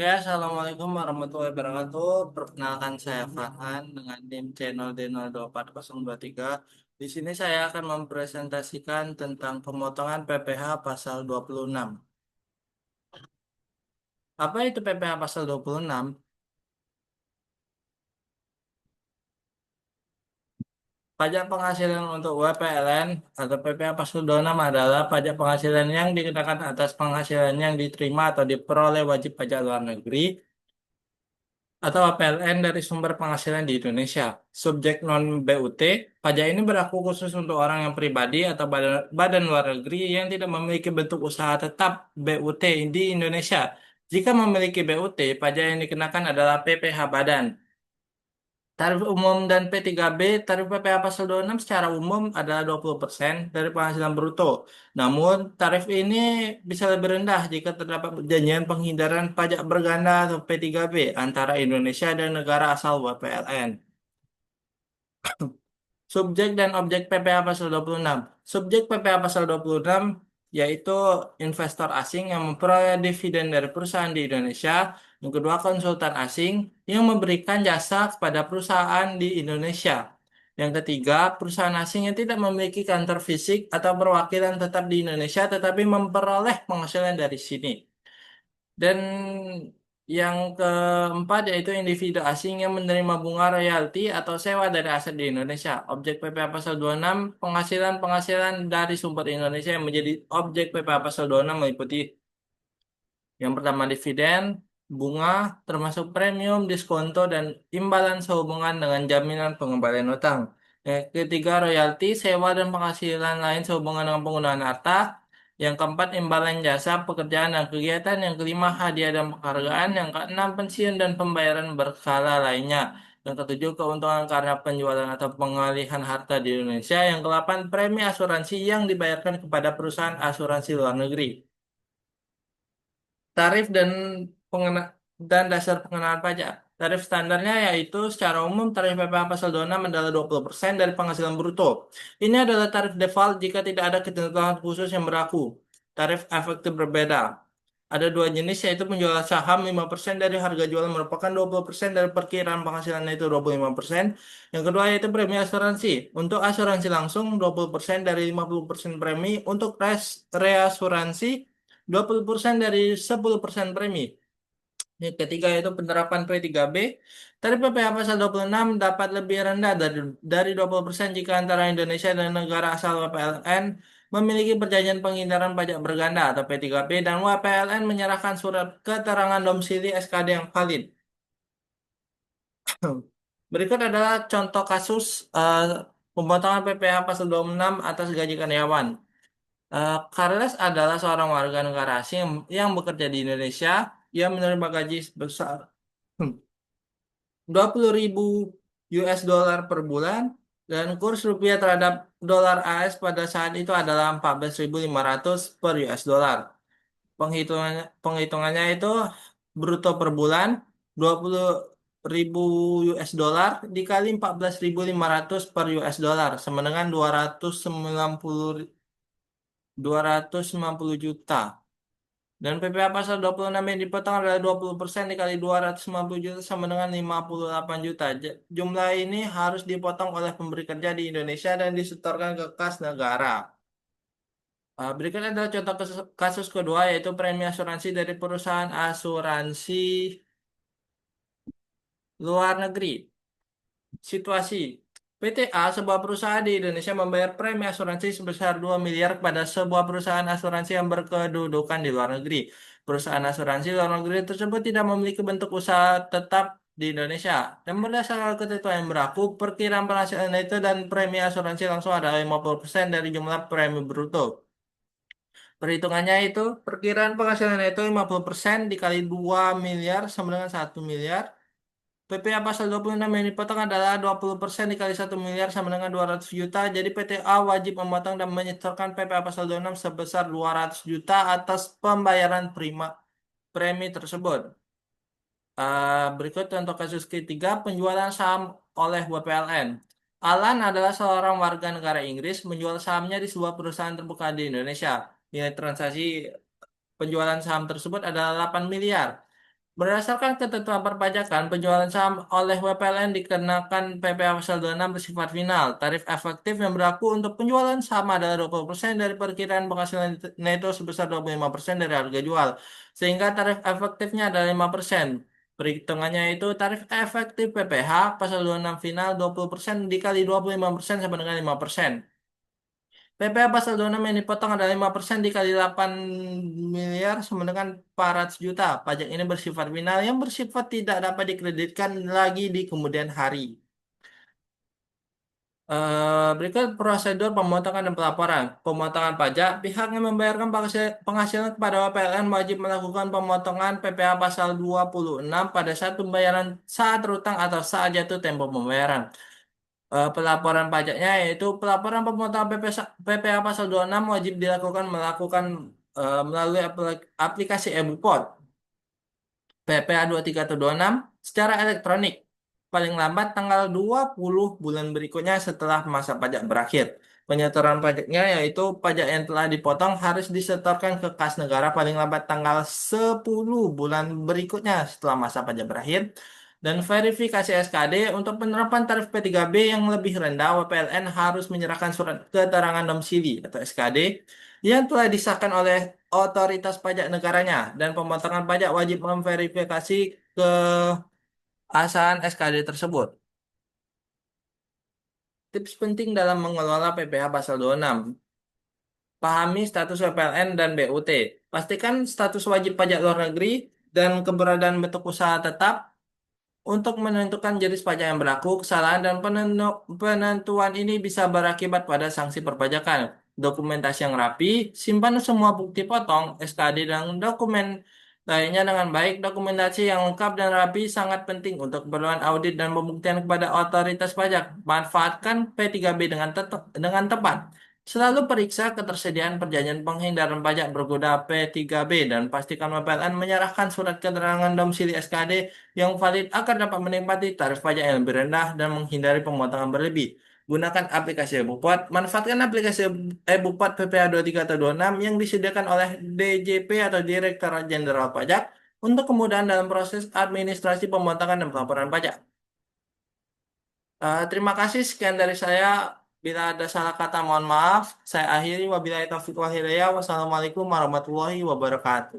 Ya, Assalamualaikum warahmatullahi wabarakatuh. Perkenalkan saya Farhan dengan NIM channel D02403. Di sini saya akan mempresentasikan tentang pemotongan PPh pasal 26. Apa itu PPh pasal 26? Pajak penghasilan untuk WPLN atau PPh pasal 26 adalah pajak penghasilan yang dikenakan atas penghasilan yang diterima atau diperoleh wajib pajak luar negeri atau PLN dari sumber penghasilan di Indonesia. Subjek non-BUT, pajak ini berlaku khusus untuk orang yang pribadi atau badan luar negeri yang tidak memiliki bentuk usaha tetap BUT di Indonesia. Jika memiliki BUT, pajak yang dikenakan adalah PPh badan. Tarif umum dan P3B, tarif PPh pasal 26 secara umum adalah 20% dari penghasilan bruto. Namun, tarif ini bisa lebih rendah jika terdapat perjanjian penghindaran pajak berganda atau P3B antara Indonesia dan negara asal WPLN. Subjek dan objek PPh pasal 26. Subjek PPh pasal 26 yaitu investor asing yang memperoleh dividen dari perusahaan di Indonesia. Yang kedua, konsultan asing yang memberikan jasa kepada perusahaan di Indonesia. Yang ketiga, perusahaan asing yang tidak memiliki kantor fisik atau perwakilan tetap di Indonesia tetapi memperoleh penghasilan dari sini. Dan yang keempat yaitu individu asing yang menerima bunga royalti atau sewa dari aset di Indonesia. Objek PPh pasal 26, penghasilan-penghasilan dari sumber Indonesia yang menjadi objek PPh pasal 26 meliputi yang pertama dividen, bunga, termasuk premium, diskonto, dan imbalan sehubungan dengan jaminan pengembalian utang. Yang ketiga, royalti, sewa, dan penghasilan lain sehubungan dengan penggunaan harta. Yang keempat, imbalan jasa, pekerjaan, dan kegiatan. Yang kelima, hadiah dan penghargaan. Yang keenam, pensiun dan pembayaran berkala lainnya. Yang ketujuh, keuntungan karena penjualan atau pengalihan harta di Indonesia. Yang kedelapan, premi asuransi yang dibayarkan kepada perusahaan asuransi luar negeri. Tarif dan dasar pengenaan pajak. Tarif standarnya yaitu secara umum tarif PPh pasal 26 adalah 20% dari penghasilan bruto. Ini adalah tarif default jika tidak ada ketentuan khusus yang berlaku. Tarif efektif berbeda. Ada dua jenis yaitu penjualan saham 5% dari harga jual merupakan 20% dari perkiraan penghasilan itu 25%. Yang kedua yaitu premi asuransi. Untuk asuransi langsung 20% dari 50% premi. Untuk reasuransi 20% dari 10% premi. Yang ketiga yaitu penerapan P3B. Tarif PPh pasal 26 dapat lebih rendah dari 20% jika antara Indonesia dan negara asal WPLN memiliki perjanjian penghindaran pajak berganda atau P3B dan WPLN menyerahkan surat keterangan domisili SKD yang valid. Berikut adalah contoh kasus eh, pemotongan PPh pasal 26 atas gaji karyawan. Carles adalah seorang warga negara asing yang bekerja di Indonesia. Ia menerima gaji sebesar 20.000 US dollar per bulan dan kurs rupiah terhadap dolar AS pada saat itu adalah 14.500 per US dollar. Penghitungannya itu bruto per bulan 20.000 US dollar dikali 14.500 per US dollar sama dengan 290 juta. Dan PPh pasal 26 yang dipotong adalah 20% dikali 250 juta sama dengan 58 juta. Jumlah ini harus dipotong oleh pemberi kerja di Indonesia dan disetorkan ke kas negara. Berikut adalah contoh kasus kedua yaitu premi asuransi dari perusahaan asuransi luar negeri. Situasi. PTA, sebuah perusahaan di Indonesia membayar premi asuransi sebesar 2 miliar kepada sebuah perusahaan asuransi yang berkedudukan di luar negeri. Perusahaan asuransi luar negeri tersebut tidak memiliki bentuk usaha tetap di Indonesia. Dan berdasarkan ketentuan yang berlaku, perkiraan penghasilan itu dan premi asuransi langsung adalah 50% dari jumlah premi bruto. Perhitungannya itu, perkiraan penghasilan itu 50% dikali 2 miliar sama dengan 1 miliar. PPh pasal 26 yang dipotong adalah 20% dikali 1 miliar sama dengan 200 juta. Jadi PTA wajib memotong dan menyetorkan PPh pasal 26 sebesar 200 juta atas pembayaran premi tersebut. Berikut contoh kasus ketiga, penjualan saham oleh WPLN. Alan adalah seorang warga negara Inggris menjual sahamnya di sebuah perusahaan terbuka di Indonesia. Nilai transaksi penjualan saham tersebut adalah 8 miliar. Berdasarkan ketentuan perpajakan, penjualan saham oleh WPLN dikenakan PPh Pasal 26 bersifat final. Tarif efektif yang berlaku untuk penjualan saham adalah 20% dari perkiraan penghasilan neto sebesar 25% dari harga jual. Sehingga tarif efektifnya adalah 5%. Perhitungannya itu tarif efektif PPh Pasal 26 final 20% dikali 25% sama dengan 5%. PPh pasal 26 yang dipotong adalah 5% dikali 8 miliar sama dengan 400 juta. Pajak ini bersifat final yang bersifat tidak dapat dikreditkan lagi di kemudian hari. Berikut prosedur pemotongan dan pelaporan. Pemotongan pajak, pihak yang membayarkan penghasilan kepada PLN wajib melakukan pemotongan PPh pasal 26 pada saat pembayaran saat berutang atau saat jatuh tempo pembayaran. Pelaporan pajaknya yaitu pelaporan pemotongan PPh pasal 26 wajib melalui aplikasi e-Bupot PPh 23 atau 26 secara elektronik paling lambat tanggal 20 bulan berikutnya setelah masa pajak berakhir. Penyetoran pajaknya yaitu pajak yang telah dipotong harus disetorkan ke kas negara paling lambat tanggal 10 bulan berikutnya setelah masa pajak berakhir. Dan verifikasi SKD untuk penerapan tarif P3B yang lebih rendah, WPLN harus menyerahkan surat keterangan domisili atau SKD yang telah disahkan oleh otoritas pajak negaranya dan pemotongan pajak wajib memverifikasi keabsahan SKD tersebut. Tips penting dalam mengelola PPh pasal 26. Pahami status WPLN dan BUT. Pastikan status wajib pajak luar negeri dan keberadaan bentuk usaha tetap untuk menentukan jenis pajak yang berlaku. Kesalahan dan penentuan ini bisa berakibat pada sanksi perpajakan. Dokumentasi yang rapi, simpan semua bukti potong, SKD, dan dokumen lainnya dengan baik. Dokumentasi yang lengkap dan rapi sangat penting untuk keperluan audit dan pembuktian kepada otoritas pajak. Manfaatkan P3B dengan tepat. Selalu periksa ketersediaan perjanjian penghindaran pajak berkuda P3B dan pastikan PLN menyerahkan surat keterangan domisili SKD yang valid agar dapat menikmati tarif pajak yang lebih rendah dan menghindari pemotongan berlebih. Gunakan aplikasi e-Bupot. Manfaatkan aplikasi e-Bupot PPh 23 atau 26 yang disediakan oleh DJP atau Direktorat Jenderal Pajak untuk kemudahan dalam proses administrasi pemotongan dan pelaporan pajak. Terima kasih sekian dari saya. Bila ada salah kata mohon maaf. Saya akhiri wabillahi taufiq wal hidayah. Wassalamualaikum warahmatullahi wabarakatuh.